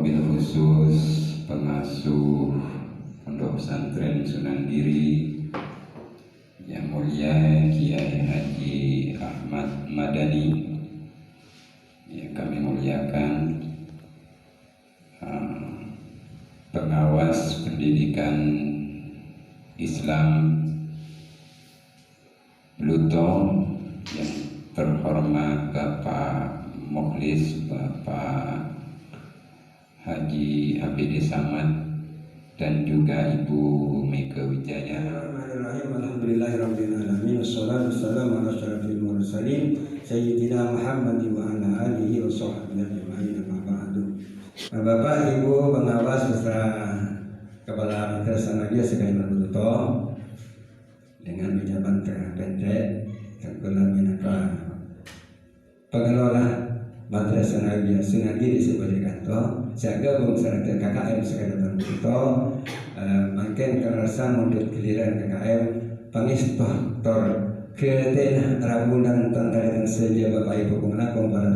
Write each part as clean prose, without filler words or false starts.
wabil khusus pengasuh Pondok Pesantren Sunan Giri yang mulia Kiai Haji Ahmad Madani yang kami muliakan, pengawas pendidikan Islam Bluto yang terhormat Bapak Mukhlis, Bapak Haji Abidi Samad, dan juga Ibu Mega Wijaya. Alhamdulillahirrahmanirrahim. Wassalatu wassalamu ala asyrafil mursalin Sayyidina Muhammad wa ala alihi wa sahbihi ajma'in. Bapak, Ibu pengawas beserta Kepala Madrasah Nadia Sekalian Bluto dengan ucapan pendek tergelar minaka pengelola Madrasah Nadia Sunan Giri sebagai kantor, saya gabung serta KKM Sekalian Bluto, makin kerasa mundur giliran KKM penginspektor ketenah rabunan tentang saja Bapak Ibu pengelakon para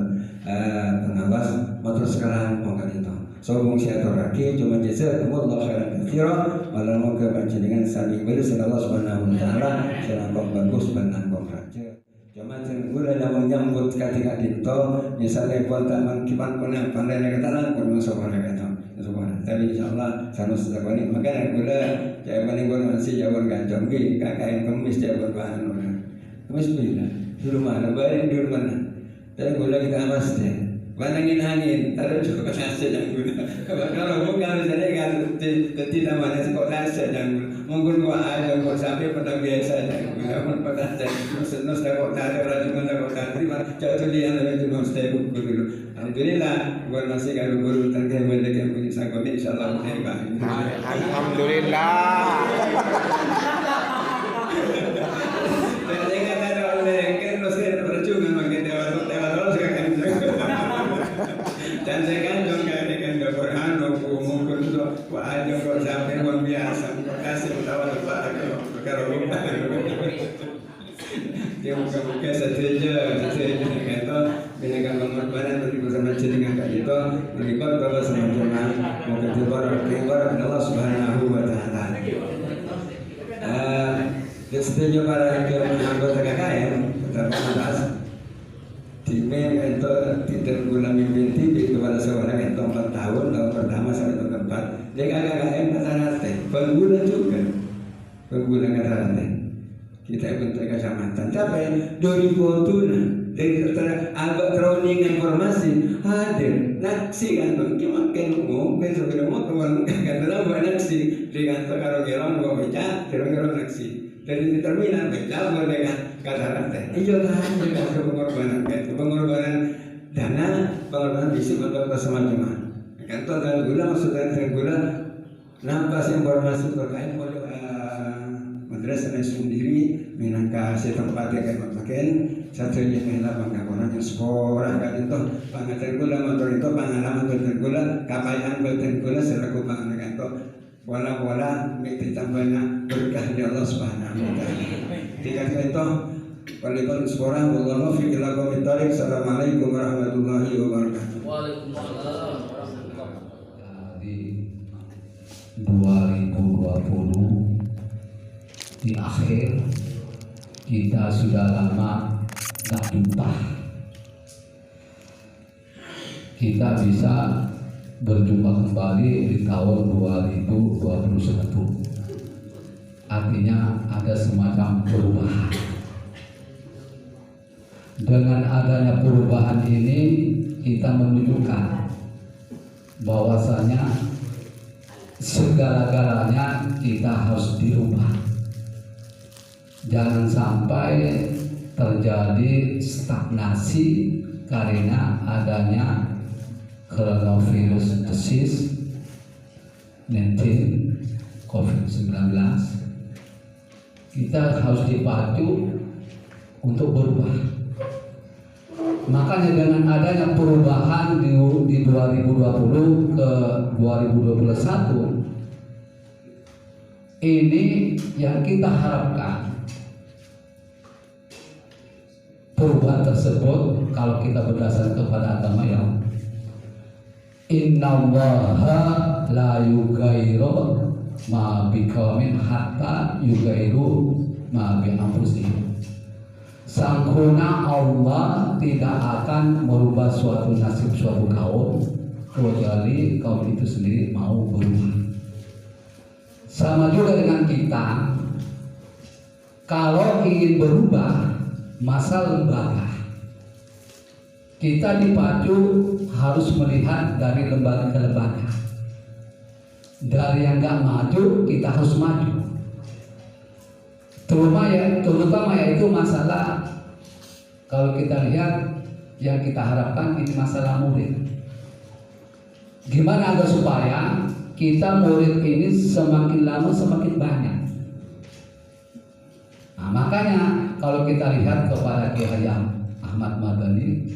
pengawas motor sekarang mongkar itu sobong siaturaki cuma jasa Allah khairan katsiran wala moga panjenengan sami bersih Allah Subhanahu wa taala selamat bagus benang raja cuma gula namang nyambut ketika dito misalnya kontak mangkipan punang pandai katalan pun sopan kata sopan tapi insyaallah sanus sakoni maka gula jawaban gua masih jawaban ganjong ki KKN kemis jawaban bahan kemis bila dulu mana barin dulu mana tapi gula kita amas deh Bandangin angin, taruh cukup nasi yang guna. Kalau bukan misalnya kan tidak mana sekolah nasi yang guna. Mungkin gua ada gua sampai pada biasa yang guna. Mungkin pada senus dah kok ada orang cuma dah kok ada. Terima jauh dia yang cuma stay buku dulu. Alhamdulillah, gua masih kalau guru tangga benda yang punya sanggup insyaallah hebat. Alhamdulillah. Dan saya kan juga dengan Quran mungkin itu ada kok sampai luar biasa kasih utawa kepada kalau dia buka saja kata dengan pengorbanan bagi bersama dengan kak itu melibat bapak sama jemaah mungkin kebar Allah Subhanahu wa taala. Setuju para anggota KKM terbatas Timnya itu tidak guna mimpin TV kepada seorang yang 4 tahun pertama sampai tahun keempat. Dia KKM kata-kata pengguna juga pengguna kata-kata kita bentuk kecamatan sampai 2000 dari agak training informasi hadir naksi kan makin mungkin sebelum mau kemarin kata buat naksi di kantor karo gerong gua baca gerong naksi dari terminal baca boleh kan kata-kata iya kan pengorbanan dana pengorbanan bisik untuk bersama jemaah kantor dan gula maksudnya dan gula nampak informasi terkait pada madrasah sendiri minangka setempat yang akan makin satunya mengelak pengkaburan yang sekolah kan itu pengaturan gula motor itu pengalaman betul gula kapaian betul gula selaku pengalaman itu bola-bola ditambahnya berkah dari Allah Subhanahu wa taala. Dikatakan itu Waalaikumsalam sekolah wallahu fi ila qaumit thariq. Assalamualaikum warahmatullahi wabarakatuh. Waalaikumsalam warahmatullahi wabarakatuh. Di 2020 di akhir kita sudah lama tak jumpa. Kita bisa berjumpa kembali di tahun 2021. Artinya ada semacam perubahan. Dengan adanya perubahan ini kita menunjukkan bahwasanya segala-galanya kita harus dirubah. Jangan sampai terjadi stagnasi karena adanya coronavirus disease 19 COVID-19. Kita harus dipacu untuk berubah. Makanya dengan adanya perubahan di 2020 ke 2021 ini yang kita harapkan perubahan tersebut kalau kita berdasarkan kepada agama yang Innallaha la yughayyiru ma biqaumin hatta yughayyiru ma bi anfusihim. Sangkuna Allah tidak akan merubah suatu nasib suatu kaum kecuali kaum itu sendiri mau berubah. Sama juga dengan kita, kalau ingin berubah masa lembaga, kita dipacu harus melihat dari lembaga ke lembaga. Dari yang nggak maju kita harus maju. Terutama yaitu masalah, kalau kita lihat yang kita harapkan ini masalah murid. Gimana agar supaya kita murid ini semakin lama semakin banyak. Nah, makanya kalau kita lihat kepada Kiai Ahmad Madani,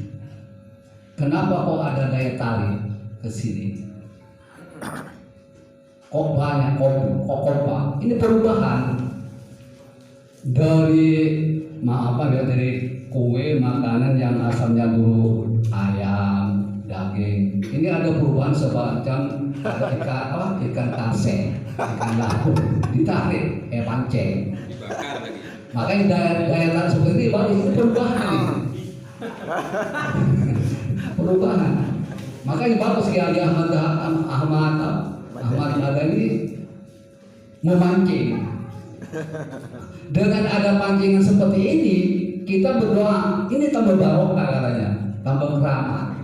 kenapa kok ada daya tarik ke sini? Kok banyak kok kompak? Ini perubahan dari dari kue makanan yang asalnya dulu ayam, daging. Ini ada perubahan semacam ada ikan kase, ikan laut ditarik pancing. Makanya daya tarik seperti ini baru itu perubahan ini. Perubahan. Makanya bagus Kiai Ahmad Madani memancing. Dengan ada pancingan seperti ini, kita berdoa ini tambah barokah katanya, tambah keramat.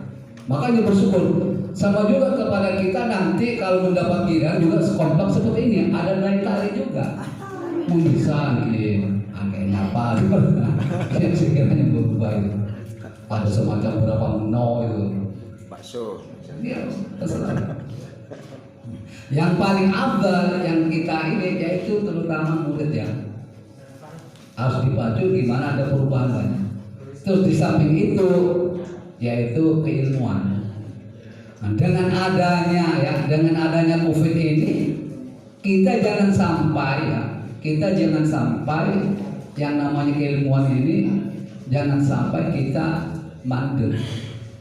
Makanya bersyukur. Sama juga kepada kita nanti kalau mendapat giliran juga sekompak seperti ini, ada daya tarik juga. Bisa nih, angkanya apa? Yang sekiranya berubah itu. Ada semacam berapa meno itu. Bakso. Iya, terserah. Yang paling afdal yang kita ini yaitu terutama murid yang harus dipacu gimana ada perubahan banyak. Terus di samping itu yaitu keilmuan. Nah, dengan adanya COVID ini kita jangan sampai yang namanya keilmuan ini jangan sampai kita mandek.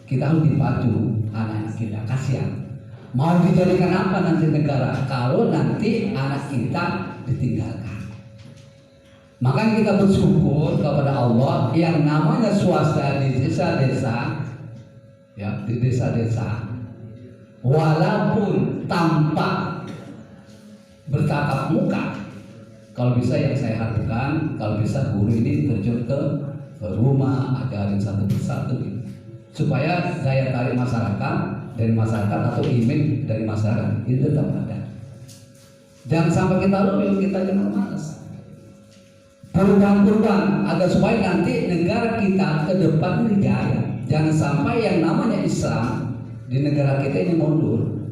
Kita harus dipacu anak kita, kasihan. Mau dijadikan apa nanti negara kalau nanti anak kita ditinggalkan. Makanya kita bersyukur kepada Allah yang namanya swasta di desa-desa, ya di desa-desa, walaupun tanpa bertatap muka, kalau bisa yang saya harapkan kalau bisa guru ini terjun ke rumah ajarin satu persatu gitu. Supaya daya tarik masyarakat dari masyarakat atau image dari masyarakat itu tetap ada. Jangan sampai kita loyo, kita jangan malas. Perubahan agar supaya nanti negara kita ke depan ini jaya. Jangan sampai yang namanya Islam di negara kita ini mundur.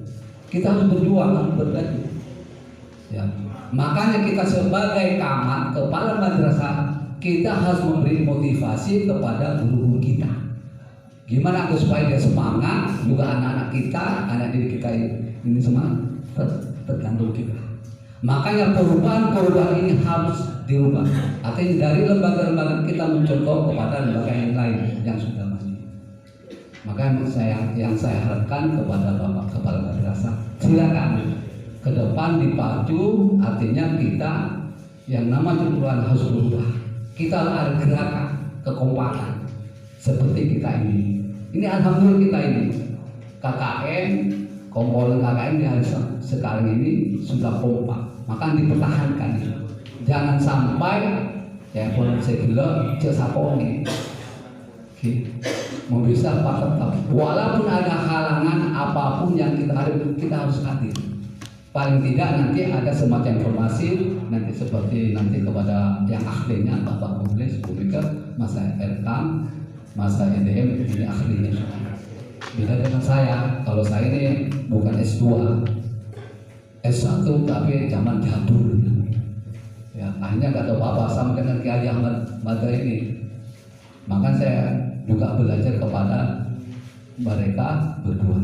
Kita harus berjuang, harus berbaju. Ya. Makanya kita sebagai camat, kepala madrasah, kita harus memberi motivasi kepada guru-guru kita. Gimana agar supaya dia semangat, juga anak-anak kita, anak didik kita ini semangat, tergantung kita. Makanya perubahan ini harus dirubah. Artinya dari lembaga-lembaga kita mencontoh kepada lembaga yang lain yang sudah maju. Makanya yang saya harapkan kepada Bapak Kepala Madrasah, silakan ke depan dipacu, artinya kita yang namanya perubahan harus berubah. Kita ada gerakan, kekompakan seperti kita ini. Ini alhamdulillah kita ini KKN, komponen KKN yang sekarang ini sudah kompak, maka dipertahankan. Jangan sampai ya pun saya bilang cesaponi, mau bisa tetap. Walaupun ada halangan apapun yang kita harus hadir. Paling tidak nanti ada semacam informasi nanti seperti nanti kepada yang ahlinya Bapak Mulis, Bu Mika, Mas Erkam, Mas EDM ini ahlinya. Beda dengan saya, kalau saya ini bukan S2, S1 tapi zaman jadul. Ya, akhirnya nggak tahu apa sama dengan Kiai Ahmad Madani ini. Maka saya juga belajar kepada mereka berdua.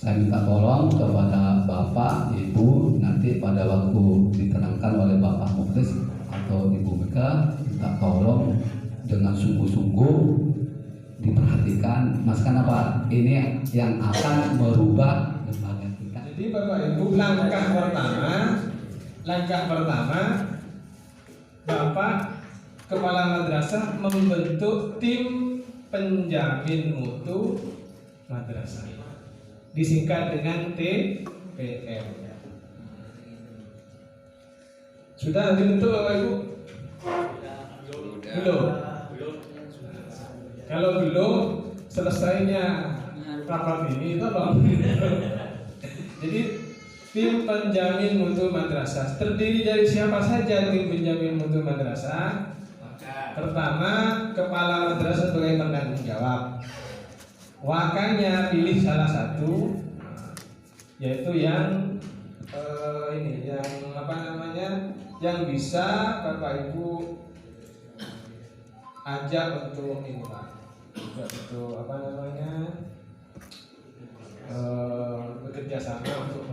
Saya minta tolong kepada Bapak, Ibu, nanti pada waktu diterangkan oleh Bapak Mukhlis atau Ibu Mega, minta tolong dengan sungguh-sungguh diperhatikan. memberikan masukan apa ini yang akan merubah lembaga kita. Jadi Bapak Ibu, langkah pertama Bapak Kepala Madrasah membentuk tim penjamin mutu madrasah, disingkat dengan TPM. Sudah dibentuk Bapak Ibu? Belum. Kalau belum, selesainya rapat ini tolong. Jadi tim penjamin mutu madrasah terdiri dari siapa saja tim penjamin mutu madrasah? Pertama, kepala madrasah sebagai penanggung jawab. Wakanya pilih salah satu, yaitu yang yang bisa Bapak Ibu ajak untuk ini Pak, untuk bekerja sama untuk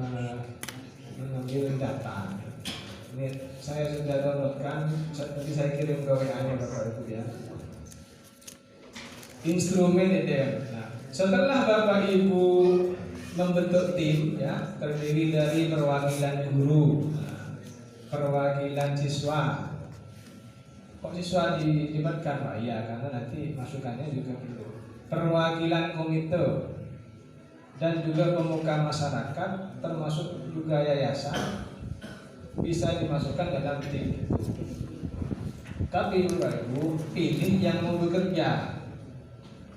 mengambil data. Ini saya sudah downloadkan, nanti saya kirim ke WA-nya Bapak Ibu ya. Instrumen EDM. Nah, setelah Bapak Ibu membentuk tim ya, terdiri dari perwakilan guru, perwakilan siswa. Kok siswa dilibatkan Pak? Iya, karena nanti masukannya juga gitu. Perwakilan komite dan juga pemuka masyarakat, termasuk juga yayasan, bisa dimasukkan dalam tim. Tapi Bapak Ibu pilih yang mau bekerja,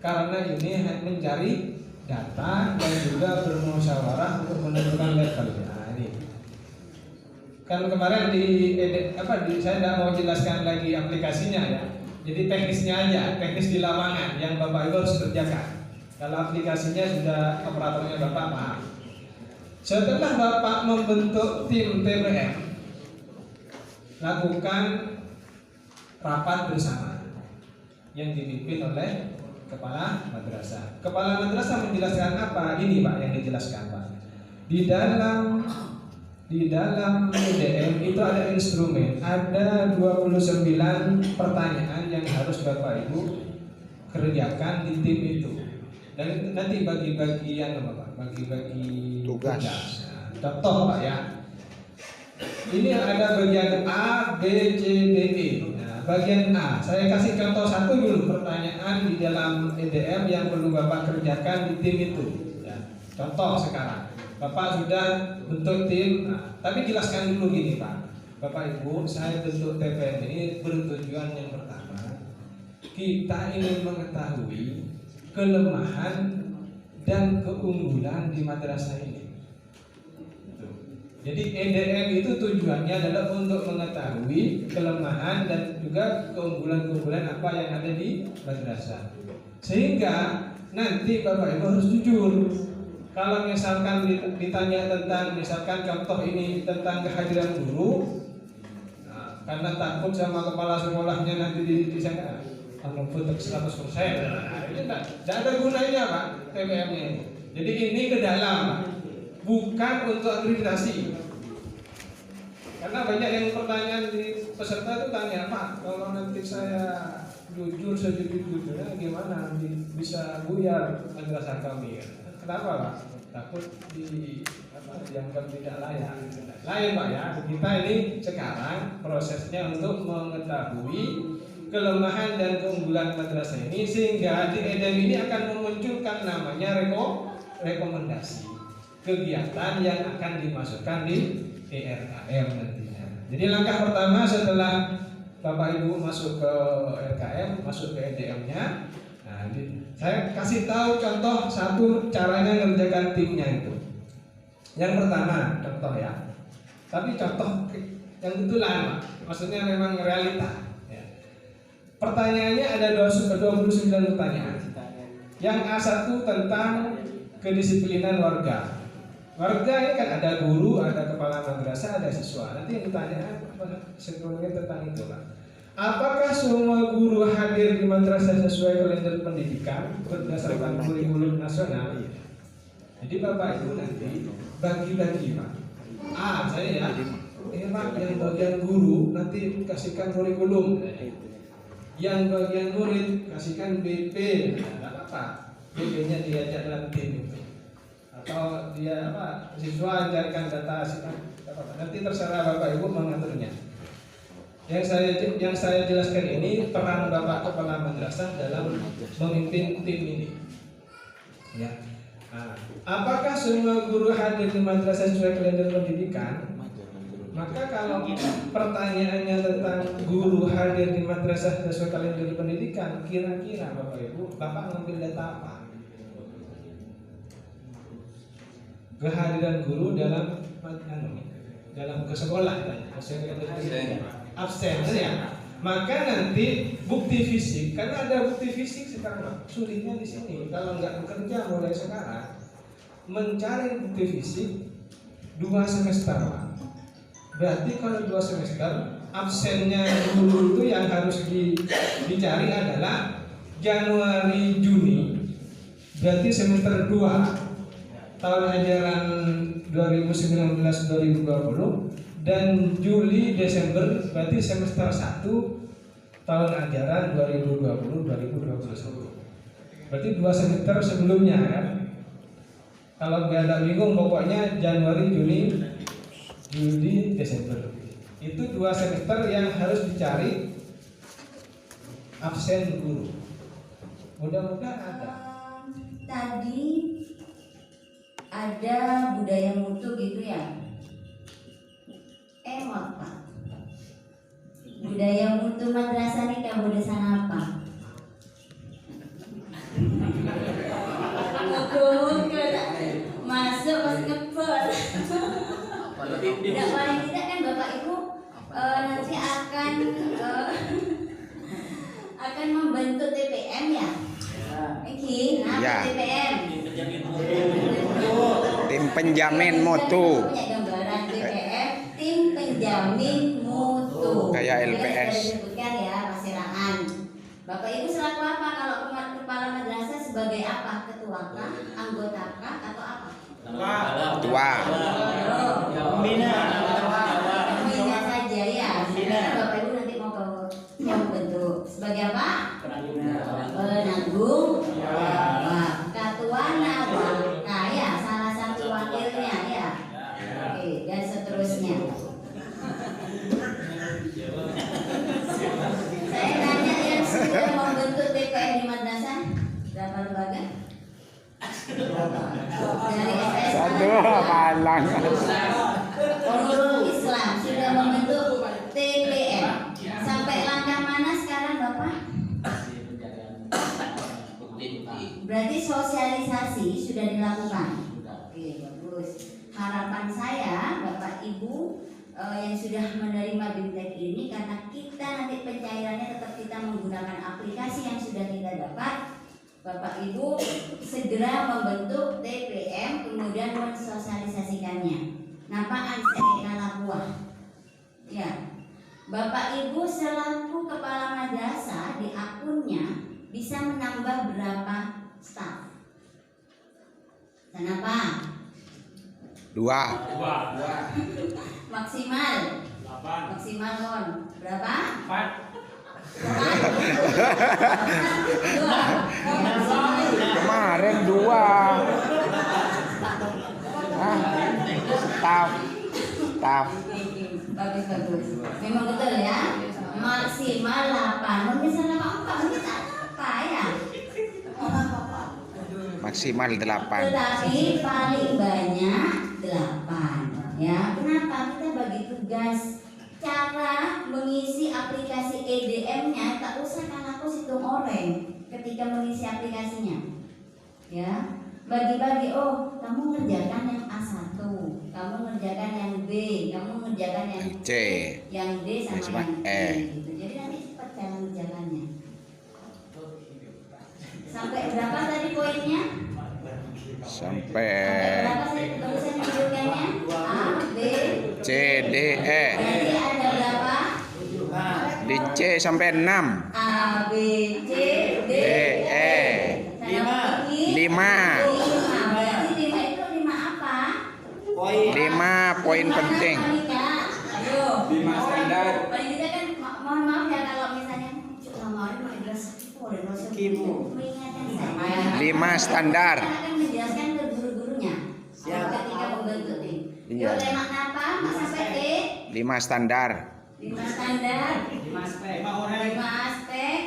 karena ini mencari data dan juga bermusyawarah untuk menentukan levelnya. Nah, ini kan kemarin saya tidak mau jelaskan lagi aplikasinya ya. Jadi teknisnya aja, teknis di lapangan yang Bapak Ibu harus kerjakan. Kalau aplikasinya sudah operatornya Bapak paham. Setelah Bapak membentuk tim TPM, lakukan rapat bersama yang dipimpin oleh kepala madrasah. Kepala madrasah menjelaskan apa? Ini Pak yang dijelaskan Pak. Di dalam EDM itu ada instrumen, ada 29 pertanyaan yang harus Bapak Ibu kerjakan di tim itu. Dan nanti bagi-bagian apa Pak? Bagi-bagi tugas. Nah, contoh Pak ya. Ini ada bagian A, B, C, D, E. Nah, bagian A, saya kasih contoh satu dulu pertanyaan di dalam EDM yang perlu Bapak kerjakan di tim itu. Ya, contoh sekarang, Bapak sudah bentuk tim, tapi jelaskan dulu gini Pak. Bapak Ibu, saya bentuk TPM ini bertujuan yang pertama, kita ingin mengetahui kelemahan dan keunggulan di madrasah ini. Jadi EDM itu tujuannya adalah untuk mengetahui kelemahan dan juga keunggulan-keunggulan apa yang ada di madrasah. Sehingga nanti Bapak Ibu harus jujur. Kalau misalkan ditanya tentang misalkan contoh ini tentang kehadiran guru, karena takut sama kepala sekolahnya nanti di sana foto 100%. Itu tidak ada gunanya Pak TPM-nya ini. Jadi ini ke dalam Pak, bukan untuk akreditasi. Karena banyak yang pertanyaan di peserta itu tanya, Pak, kalau nanti saya jujur sejujur-jujurnya gimana bisa buyar madrasah kami? Kenapa Pak? Takut dianggap tidak layak. Lain Pak ya. Kita ini sekarang prosesnya untuk mengetahui kelemahan dan keunggulan madrasah ini, sehingga di EDM ini akan memunculkan namanya rekomendasi kegiatan yang akan dimasukkan di RKM nantinya. Jadi langkah pertama setelah Bapak Ibu masuk ke RKM, masuk ke EDM-nya, nah, saya kasih tahu contoh satu caranya ngerjakan timnya itu. Yang pertama contoh ya, tapi contoh yang betulan, maksudnya memang realita. Pertanyaannya ada 29 pertanyaan. Yang A1 tentang kedisiplinan warga. Warga ini kan ada guru, ada kepala madrasah, ada siswa. Nanti yang ditanya sebelumnya tentang itu Pak. Apakah semua guru hadir di madrasah sesuai kalender pendidikan berdasarkan kurikulum nasional? Jadi Bapak Ibu nanti bagi-bagi Pak. Saya ya, ini Pak yang bagian guru nanti kasihkan kurikulum. Yang bagian murid kasihkan BP, nggak apa-apa. BP-nya diajak dalam tim itu. Atau dia apa? Siswa ajarkan data, nggak apa-apa. Nanti terserah Bapak Ibu mengaturnya. Yang saya jelaskan ini peran Bapak Kepala Madrasah dalam memimpin tim ini. Ya. Nah, apakah semua guru hadir di madrasah sesuai kalender pendidikan? Maka kalau pertanyaannya tentang guru hadir di madrasah sesuai kalender pendidikan, kira-kira Bapak Ibu, Bapak ngambil data apa? Kehadiran guru dalam ke sekolah, absen ya. Maka nanti bukti fisik, karena ada bukti fisik sekarang, sulitnya di sini. Kalau nggak bekerja mulai sekarang, mencari bukti fisik 2 semester. Berarti kalau 2 semester, absennya guru itu yang harus dicari adalah Januari Juni. Berarti semester 2 tahun ajaran 2019-2020 dan Juli Desember berarti semester 1 tahun ajaran 2020-2021. Berarti 2 semester sebelumnya kan. Kalau nggak bingung pokoknya Januari, Juli, Desember. Itu 2 semester yang harus dicari absen guru. Mudah-mudahan ada. Tadi ada budaya mutu gitu ya. Emot Pak. Budaya mutu madrasah ini kabudasan apa? Masuk pas ngepot. Tidak paling tidak kan Bapak Ibu nanti akan membentuk TPM ya. Ya. TPM. Tim penjamin mutu. Punya gambaran TPM, tim penjamin mutu. Kayak Tadi LPS. sudah disebutkan ya, persilakan. Bapak Ibu selaku apa kalau kepala madrasah sebagai apa? Ketua kah, anggota kah, atau apa? Tua. Pembina saja ya. Karena Bapak Ibu nanti mau bentuk sebagai apa? Penanggung jawab. Ketua Nawaka ya, salah satu wakilnya ya. Oke, dan seterusnya. Saya tanya yang sudah membentuk TPM di madrasah berapa lembaga? Dari SS Malang. Nurul Islam sudah membentuk TPM. Sampai langkah mana sekarang Bapak? Berarti sosialisasi sudah dilakukan. Oke, bagus. Harapan saya Bapak Ibu yang sudah menerima BIMTEK ini, karena kita nanti pencairannya tetap kita menggunakan aplikasi yang sudah kita dapat, Bapak Ibu segera membentuk TPM kemudian mensosialisasikannya. Napaan saya labuah. Ya. Bapak Ibu selaku kepala madrasah di akunnya bisa menambah berapa staf? Kenapa? 2. Maksimal. Maksimal kon. Berapa? 4. Kemarin 2. Staf. Bagus. Memang betul ya. Maksimal 8. Misalnya apa? Kita apa ya? Maksimal 8. Tetapi paling banyak 8. Ya, kenapa? Kita bagi tugas. Cara mengisi aplikasi EDM-nya tak usah kan aku hitung orang ketika mengisi aplikasinya. Ya, bagi-bagi. Oh, kamu ngerjakan yang A1, kamu ngerjakan yang B, kamu ngerjakan yang C, yang D sama yang E. gitu. Jadi nanti cepat cara ngerjakannya. Sampai berapa tadi poinnya? sampai Berapa saya tulisan menunjukkannya? A, B, C, D, E. Jadi ada berapa? Di C sampai 6. A, B, C, D, E. 5. 5. Berarti 5 itu 5 apa? 5 poin Lima penting. apa, Mika? Ayo. 5 standar. Paling tidak kan mohon maaf ya kalau misalnya lama Ibu mengingatkan saya. 5 standar. Saya akan menjelaskan ke guru-gurunya ketika membentuk tim. Iya. Yuk, tema apa? Mas sampai T. 5 standar. 5 standar. 5 aspek. 5 aspek.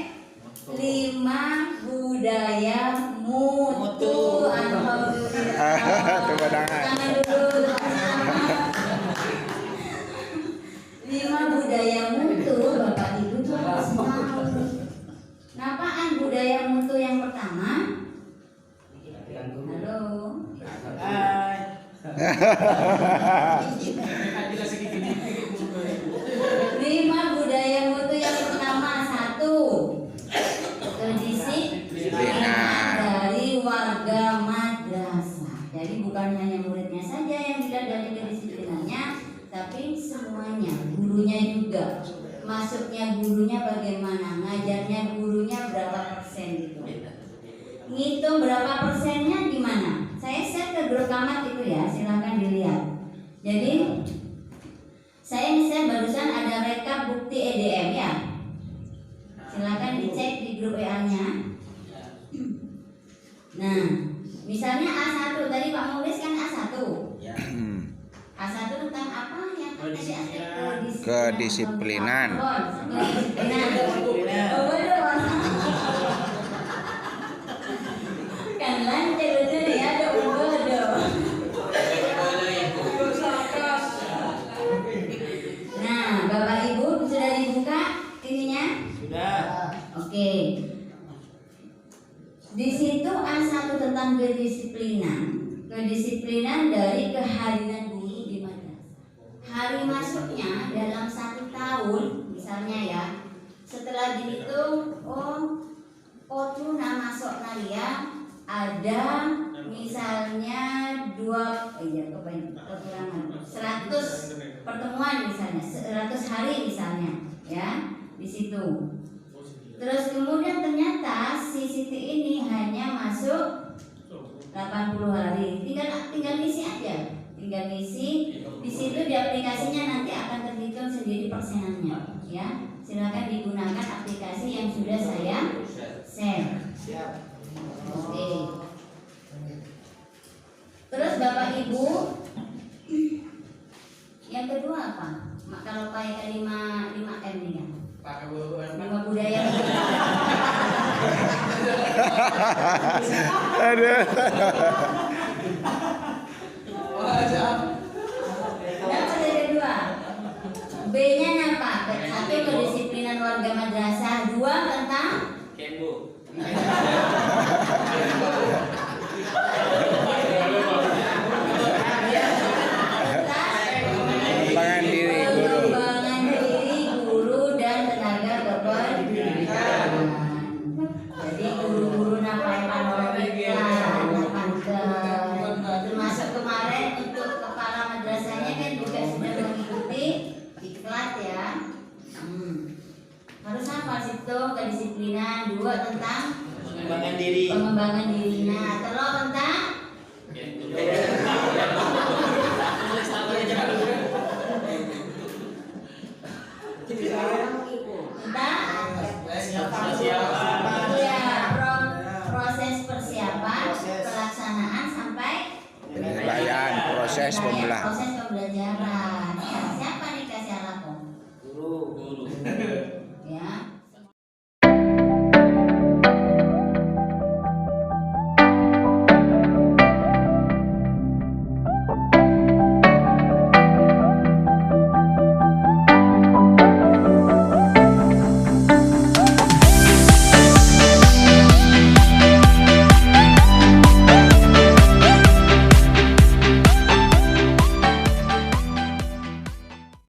5 budaya mutu. Alhamdulillah. Tepuk tangan. Tangan dulu. 5 budaya mutu, Bapak Ibu tuh harus tahu. Napaan budaya mutu yang pertama? Halo. Lima budaya mutu yang pertama, 1, kedisiplinan dari warga madrasah. Jadi bukan hanya muridnya saja yang dilihat dari kedisiplinannya, tapi semuanya, gurunya juga. Masuknya gurunya bagaimana, ngajarnya gurunya berapa persen gitu. Ngitung berapa persennya gimana? Saya share ke grup Kamat itu ya, silahkan dilihat. Jadi saya misalnya barusan ada rekap bukti EDM ya. Silakan dicek di grup WA-nya. Nah, misalnya A1 tadi Pak Mulis kan A1. A1 tentang apa yang tadi aspek Kedisiplinan. Kan lancar betul ya, Nah, Bapak Ibu sudah dibuka ininya? Sudah. Oke. Di situ A1 tentang kedisiplinan. Kedisiplinan dari kehadiran guru di madrasah. Hari masuknya dalam 1 tahun, misalnya ya. Setelah dihitung, Tuna masuk Nalia ada misalnya 100 pertemuan misalnya, 100 hari misalnya, ya di situ. Terus kemudian ternyata si Siti ini hanya masuk 80 hari. Tinggal isi aja. Tinggal isi di situ di aplikasinya nanti akan terhitung sendiri persenannya, ya. Silakan digunakan aplikasi yang sudah saya share. Oke. Terus Bapak Ibu, yang kedua apa? Kalau pakai 5M nih kan? 5 budaya. Aduh. Apa yang kedua? B-nya apa? 1 kedisiplinan warga madrasah, 2 tentang Pengembangan diri guru. pengembangan diri guru dan tenaga kependidikan. Jadi guru-guru napai panoramika, termasuk kemarin untuk kepala madrasahnya kan juga sudah mengikuti diklat ya. Harus apa situ kedisiplinan, 2 tentang Pengembangan diri. pengembangan diri. Nah, terus tentang proses persiapan, pelaksanaan sampai Penilaian, proses pembelajaran. proses pembelajaran.